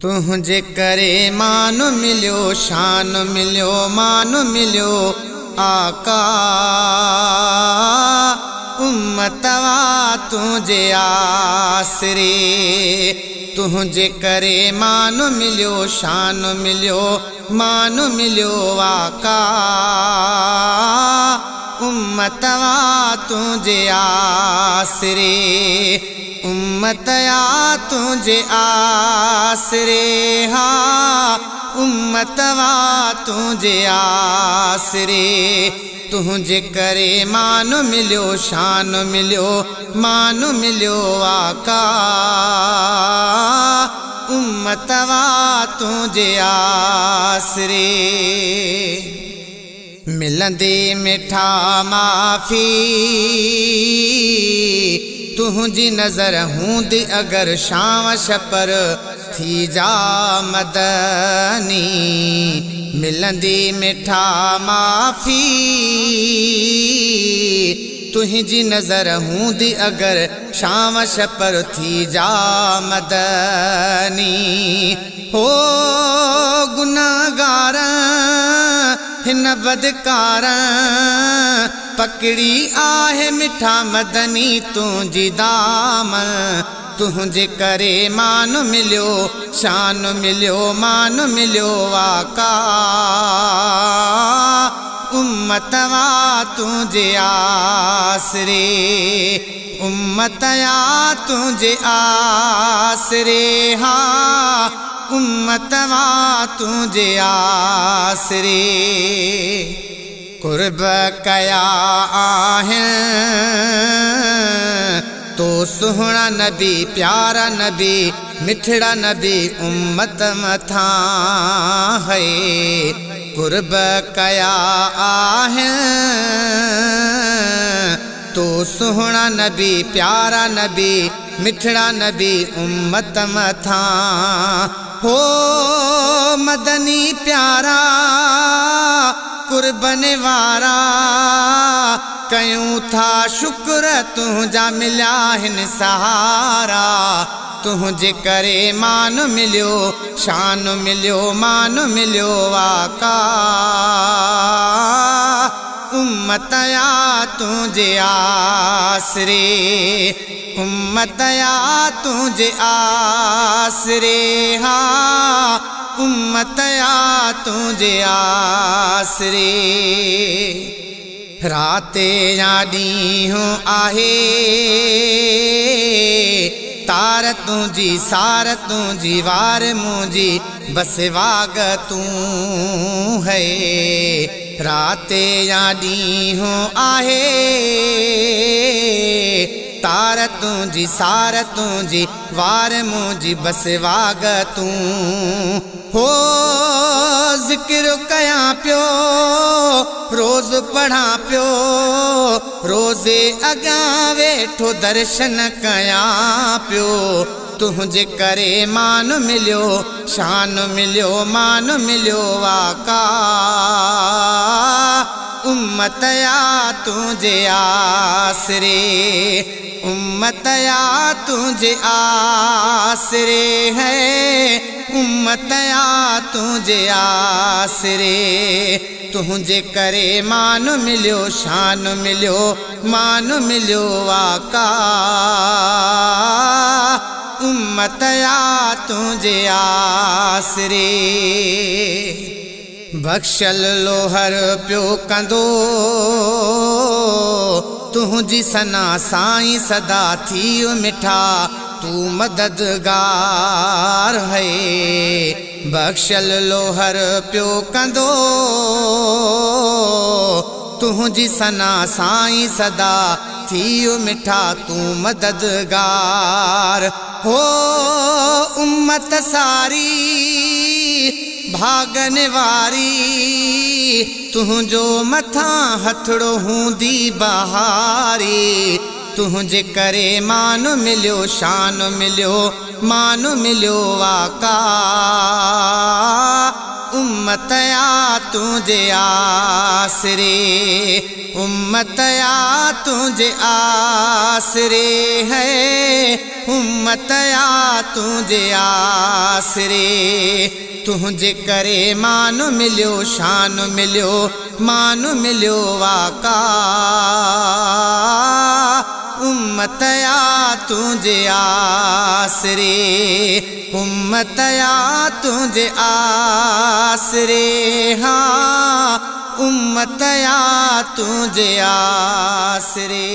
तुझे करे मान मिलियो, शान मिलियो, मान मिलियो आका। उम्मतवा तुझे आसरे, तुझे करे मान मिलियो, शान मिलियो, मान मिलियो आका। उम्मतवा तुझे आसरे, उम्मतया तुझे आसरे। हाँ उम्मतवा तुझे आसरे, तुझे करे मान मिलियो, शान मिलियो, मान मिलियो आका। उम्मतवा तुझे आसरे। मिलंदे मिठा माफ़ी तुझी नज़र हूंदी अगर शाम छपर थी जा मदनी। मिलंदी मिठा माफ़ी तुझी नज़र हूंदी अगर शाम छपर थी जा मदनी। हो गुनाहगार हिन बदकार पकड़ी आहे मिठा मदनी तुझी दामन। तुझे करे मान मिलियो, शान मिलियो, मान मिलियो आका। उम्मतवा तुझे आसरे, उम्मतया तुझे आसरे। हाँ उम्मतवा तुझे आसरे। कुर्ब कया आहें तो सुहणा नबी, प्यारा नबी, मिठड़ा नबी उम्मत मथा है। कुर्ब कया आहें तो सुहणा नबी, प्यारा नबी, मिठड़ा नबी उम्मत मथा। हो मदनी प्यारा कुर्बन वारा, कयूं था शुक्र तुझा मिलिया हिन सहारा। तुझे करे मान मिलियो, शान मिलियो, मान मिलियो आका। उम्मतया तुझे आसरे, उम्मतया तुझे आसरे। हाँ उम्मतया तुझे आसरे। राते या ॾींहुं आहे तार तुझी, सार तुझी, वार मुझी, बस वाग तू है। राते या ॾींहुं आहे तार तुझी, सार तुझी, वार मुझी, बस वाग तू। हो ज़िक्र कया पियो, रोज़ पढ़ा पियो, रोज़े अॻियां वेठो दर्शन कया पियो। तुझे करे मान मिलियो, शान मिलियो, मान मिलियो आका। उम्मतया तुझे आसरे, उम्मतया तुझे आसरे है। उम्मतया तुझे आसरे। तुझे करे मान मिलियो, शान मिलियो, मान मिलियो आका। उम्मतया तुझे आसरे। बख्शल लोहर पियो कंदो तुझी सना साईं सदा थियो मिठा तू मददगार है। बख्शल लोहर पियो कंदो तुझी सना साईं सदा थियो मिठा तू मददगार। हो उम्मत सारी भागन वारी, तुझो मथा हथड़ो हूंदी बहारी। तुझे करे मान मिलियो, शान मिलियो, मान मिलियो आका। उम्मतया तुझे आसरे, उम्मतया तुझे आसरे है, उम्मतया तुझे आसरे। तुझे करे मान मिलियो, शान मिलियो, मान मिलियो आका। उम्मतया तुझे आसरे, उम्मतया तुझे आसरे, हाँ उम्मतया तुझे आसरे।